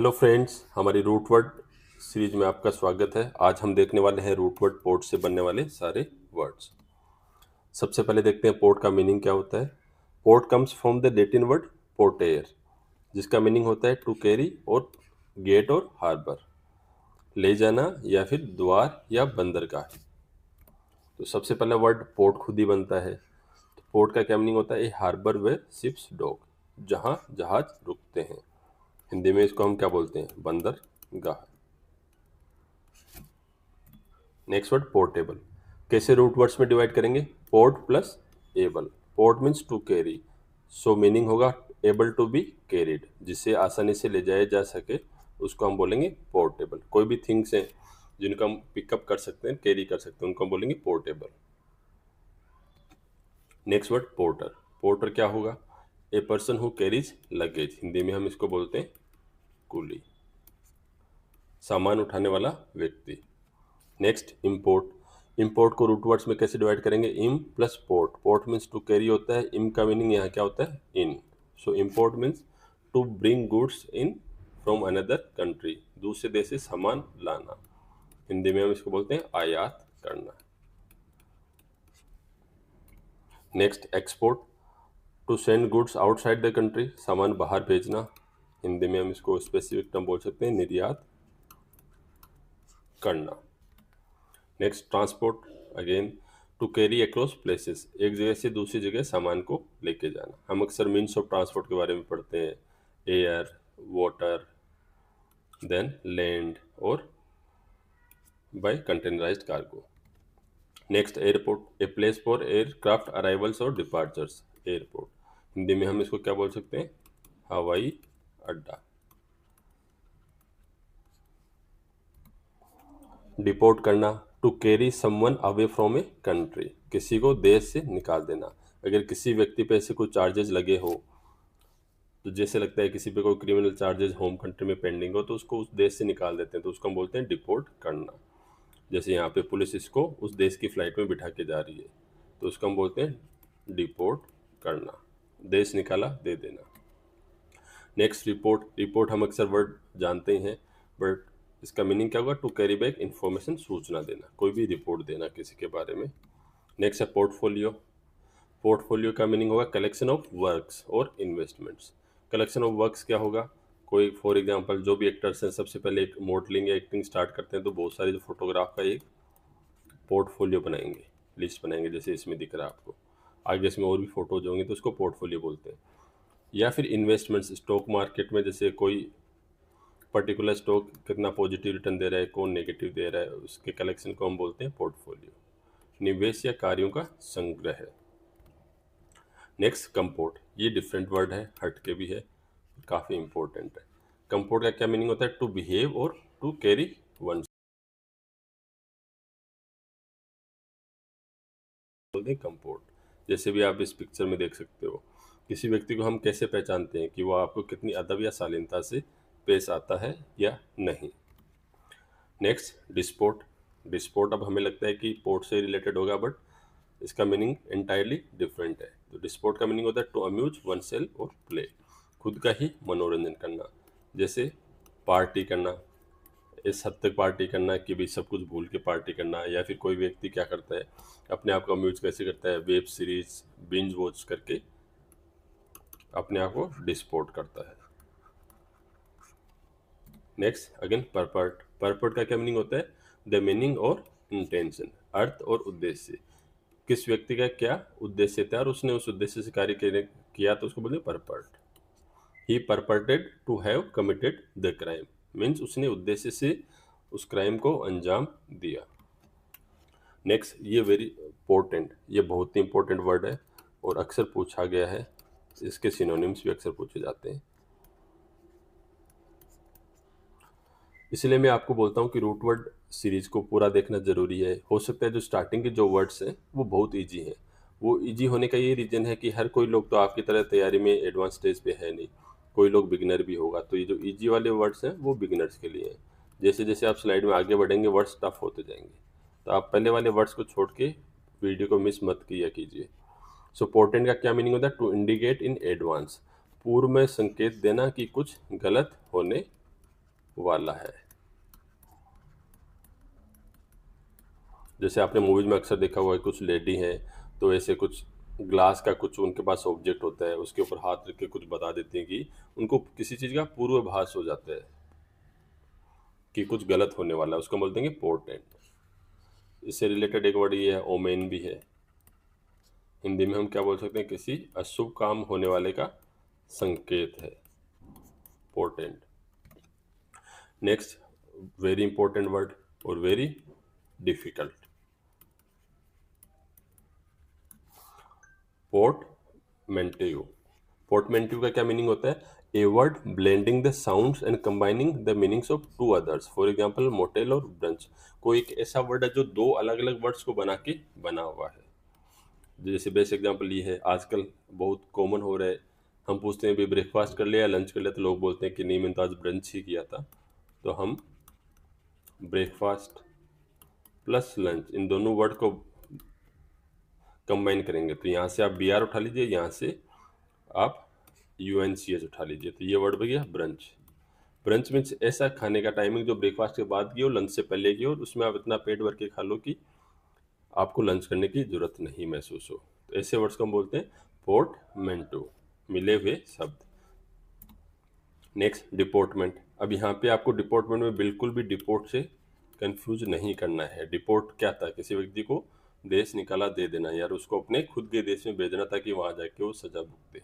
Hello friends, हमारी root word series में आपका स्वागत है। आज हम देखने वाले हैं रूट वर्ड पोर्ट से बनने वाले सारे वर्ड्स। सबसे पहले देखते हैं पोर्ट का मीनिंग क्या होता है। Port comes from the Latin word portare, जिसका मीनिंग होता है टू कैरी और गेट और हार्बर, ले जाना या फिर द्वार या बंदरगाह। तो सबसे पहला वर्ड पोर्ट खुद ही बनता है। तो पोर्ट का क्या मीनिंग होता है? ए हार्बर वेयर शिप्स डॉक, जहाँ जहाज रुकते हैं। हिंदी में इसको हम क्या बोलते हैं? बंदरगाह। Next word portable. कैसे रूट वर्ड्स में डिवाइड करेंगे? Port plus able. Port means to carry, so meaning होगा एबल टू बी कैरिड, जिसे आसानी से ले जाया जा सके, उसको हम बोलेंगे पोर्टेबल। कोई भी थिंग्स हैं जिनको हम पिकअप कर सकते हैं, कैरी कर सकते हैं, उनको हम बोलेंगे portable. Next word porter. Porter क्या होगा? A person who carries luggage. Hindi में हम इसको बोलते हैं कुली, सामान उठाने वाला व्यक्ति। Next import. इंपोर्ट को रूट वर्ड्स में कैसे डिवाइड करेंगे? Im plus port. Port means to carry होता है, इम का मीनिंग यहाँ क्या होता है? In. So import means to bring goods in from another country, दूसरे देश से सामान लाना। हिंदी में हम इसको बोलते हैं आयात करना। Next export. To send goods outside the country, सामान बाहर भेजना। हिंदी में हम इसको स्पेसिफिक टर्म बोल सकते हैं निर्यात करना। Next transport, again to carry across places, एक जगह से दूसरी जगह सामान को लेके जाना। हम अक्सर मीन्स ऑफ ट्रांसपोर्ट के बारे में पढ़ते हैं, एयर, वाटर, देन लैंड और by containerised cargo. Next airport, a place for aircraft arrivals और डिपार्चर्स। एयरपोर्ट, हिंदी में हम इसको क्या बोल सकते हैं? हवाई अड्डा। डिपोर्ट करना, to carry someone away from a country, किसी को देश से निकाल देना। अगर किसी व्यक्ति पे ऐसे कोई चार्जेस लगे हो, तो जैसे लगता है किसी पे कोई क्रिमिनल चार्जेस होम कंट्री में पेंडिंग हो, तो उसको उस देश से निकाल देते हैं, तो उसको हम बोलते हैं डिपोर्ट करना। जैसे यहाँ पे पुलिस इसको उस देश की फ्लाइट में बिठा के जा रही है, तो उसको हम बोलते हैं डिपोर्ट करना, देश निकाला, दे देना। Next report. रिपोर्ट हम अक्सर वर्ड जानते हैं, बट इसका मीनिंग क्या होगा? टू कैरी बैक इन्फॉर्मेशन, सूचना देना, कोई भी रिपोर्ट देना किसी के बारे में। नेक्स्ट है पोर्टफोलियो। पोर्टफोलियो का मीनिंग होगा कलेक्शन ऑफ वर्क्स और इन्वेस्टमेंट्स। कलेक्शन ऑफ वर्क्स क्या होगा? कोई फॉर एग्जांपल जो भी एक्टर्स हैं, सबसे पहले एक मॉडलिंग या एक्टिंग स्टार्ट करते हैं, तो बहुत सारे जो फोटोग्राफ का एक पोर्टफोलियो बनाएंगे, लिस्ट बनाएंगे, जैसे इसमें दिख रहा है आपको। आगे इसमें और भी फोटोज होंगे, तो उसको पोर्टफोलियो बोलते हैं। या फिर इन्वेस्टमेंट्स, स्टॉक मार्केट में जैसे कोई पर्टिकुलर स्टॉक कितना पॉजिटिव रिटर्न दे रहा है, कौन नेगेटिव दे रहा है, उसके कलेक्शन को हम बोलते हैं पोर्टफोलियो। निवेश या कार्यों का संग्रह है। नेक्स्ट कंपोर्ट, ये डिफरेंट वर्ड है, हट के भी है, काफ़ी इंपॉर्टेंट है। कंपोर्ट का क्या मीनिंग होता है? टू बिहेव और टू कैरी वन, बोलते हैं कंपोर्ट। जैसे भी आप इस पिक्चर में देख सकते हो, किसी व्यक्ति को हम कैसे पहचानते हैं कि वो आपको कितनी अदब या शालीनता से पेश आता है या नहीं। नेक्स्ट डिस्पोर्ट। डिस्पोर्ट अब हमें लगता है कि पोर्ट से रिलेटेड होगा, बट इसका मीनिंग एंटायरली डिफरेंट है। तो डिस्पोर्ट का मीनिंग होता है टू अम्यूज वन सेल्फ और प्ले, खुद का ही मनोरंजन करना। जैसे पार्टी करना, इस हद तक पार्टी करना कि भाई सब कुछ भूल के पार्टी करना। या फिर कोई व्यक्ति क्या करता है, अपने आप को अम्यूज कैसे करता है? वेब सीरीज बिंज वॉच करके अपने आप को डिस्पोर्ट करता है। Next again परपर्ट। परपर्ट का क्या मीनिंग होता है? द मीनिंग और इंटेंशन, अर्थ और उद्देश्य। किस व्यक्ति का क्या उद्देश्य था और उसने उस उद्देश्य से कार्य किया, तो उसको बोलते हैं purport. He purported to have committed the crime, means उसने उद्देश्य से उस क्राइम को अंजाम दिया। नेक्स्ट, ये वेरी इंपॉर्टेंट, ये बहुत ही इंपॉर्टेंट वर्ड है और अक्सर पूछा गया है, इसके सिनोनिम्स भी अक्सर पूछे जाते हैं। इसलिए मैं आपको बोलता हूँ कि रूट वर्ड सीरीज को पूरा देखना जरूरी है। हो सकता है जो स्टार्टिंग के जो वर्ड्स हैं वो बहुत इजी हैं। वो इजी होने का ये रीज़न है कि हर कोई लोग तो आपकी तरह तैयारी में एडवांस स्टेज पे है नहीं, कोई लोग बिगिनर भी होगा। तो ये जो इजी वाले वर्ड्स हैं वो बिगिनर्स के लिए हैं। जैसे जैसे आप स्लाइड में आगे बढ़ेंगे वर्ड्स टफ होते जाएंगे, तो आप पहले वाले वर्ड्स को छोड़ के वीडियो को मिस मत किया कीजिए। सो पोर्टेंट का क्या मीनिंग होता है? टू इंडिकेट इन एडवांस, पूर्व में संकेत देना कि कुछ गलत होने वाला है। जैसे आपने मूवीज में अक्सर देखा हुआ है, कुछ लेडी हैं तो ऐसे कुछ ग्लास का कुछ उनके पास ऑब्जेक्ट होता है, उसके ऊपर हाथ रख के कुछ बता देती हैं कि उनको किसी चीज़ का पूर्वाभास हो जाता है कि कुछ गलत होने वाला है, उसको बोलते हैं पोर्टेंट। इससे रिलेटेड एक वर्ड ये है, ओमेन भी है। हिंदी में हम क्या बोल सकते हैं, किसी अशुभ काम होने वाले का संकेत है, portent. Next, very important word और वेरी डिफिकल्ट, पोर्टमेंटेयू। पोर्टमेंटेयू का क्या मीनिंग होता है? A word blending the sounds and combining the meanings of two others. For example motel और ब्रंच। कोई एक ऐसा वर्ड है जो दो अलग अलग वर्ड्स को बना के बना हुआ है। जैसे बेस्ट एग्जांपल ये है, आजकल बहुत कॉमन हो रहा है, हम पूछते हैं भी ब्रेकफास्ट कर लिया, लंच कर लिया, तो लोग बोलते हैं कि नहीं मैंने तो आज ब्रंच ही किया था। तो हम ब्रेकफास्ट प्लस लंच इन दोनों वर्ड को कंबाइन करेंगे, तो यहाँ से आप बी आर उठा लीजिए, यहाँ से आप यू एन सी एच उठा लीजिए, तो ये वर्ड बन गया ब्रंच। ब्रंच मीन्स ऐसा खाने का टाइमिंग जो ब्रेकफास्ट के बाद की हो, लंच से पहले की हो, और उसमें आप इतना पेट भर के खा लो कि आपको लंच करने की जरूरत नहीं महसूस हो। तो ऐसे वर्ड्स को हम बोलते हैं पोर्टमेंटो, मिले हुए शब्द। नेक्स्ट, डिपोर्टमेंट। अब यहाँ पे आपको डिपोर्टमेंट में बिल्कुल भी डिपोर्ट से कंफ्यूज नहीं करना है। डिपोर्ट क्या था? किसी व्यक्ति को देश निकाला दे देना, यार उसको अपने खुद के देश में भेजना था कि वहाँ जाके वो सजा भुगते।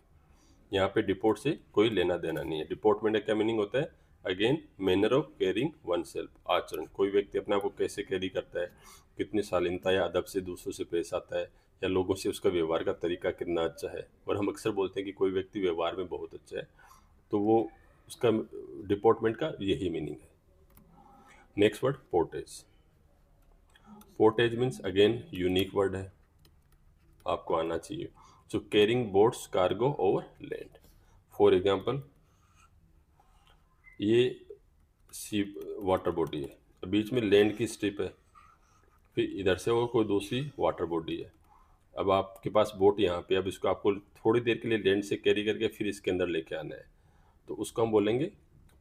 यहाँ पे डिपोर्ट से कोई लेना देना नहीं है। डिपोर्टमेंट का क्या मीनिंग होता है? Again, manner of carrying one self, आचरण। कोई व्यक्ति अपने आप को कैसे कैरी करता है, कितनी शालीनता या अदब से दूसरों से पेश आता है, या लोगों से उसका व्यवहार का तरीका कितना अच्छा है। और हम अक्सर बोलते हैं कि कोई व्यक्ति व्यवहार में बहुत अच्छा है, तो वो उसका डिपोर्टमेंट का यही मीनिंग है। Next word, portage. Portage means again unique word है, आपको आना चाहिए। So carrying boats cargo over land. For example, ये सी वाटर बॉडी है, बीच में लैंड की स्ट्रिप है, फिर इधर से और कोई दूसरी वाटर बॉडी है। अब आपके पास बोट यहाँ पे, अब इसको आपको थोड़ी देर के लिए लैंड से कैरी करके फिर इसके अंदर लेके आना है, तो उसको हम बोलेंगे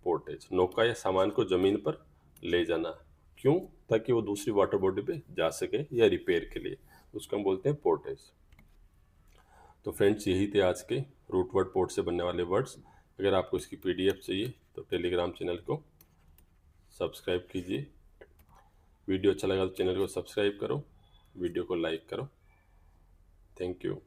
पोर्टेज। नौका या सामान को ज़मीन पर ले जाना, क्यों? ताकि वो दूसरी वाटर बॉडी पे जा सके या रिपेयर के लिए, उसको हम बोलते हैं पोर्टेज। तो फ्रेंड्स, यही थे आज के रूट वर्ड पोर्ट से बनने वाले वर्ड्स। अगर आपको इसकी पीडीएफ चाहिए तो टेलीग्राम चैनल को सब्सक्राइब कीजिए। वीडियो अच्छा लगा तो चैनल को सब्सक्राइब करो, वीडियो को लाइक करो। Thank you.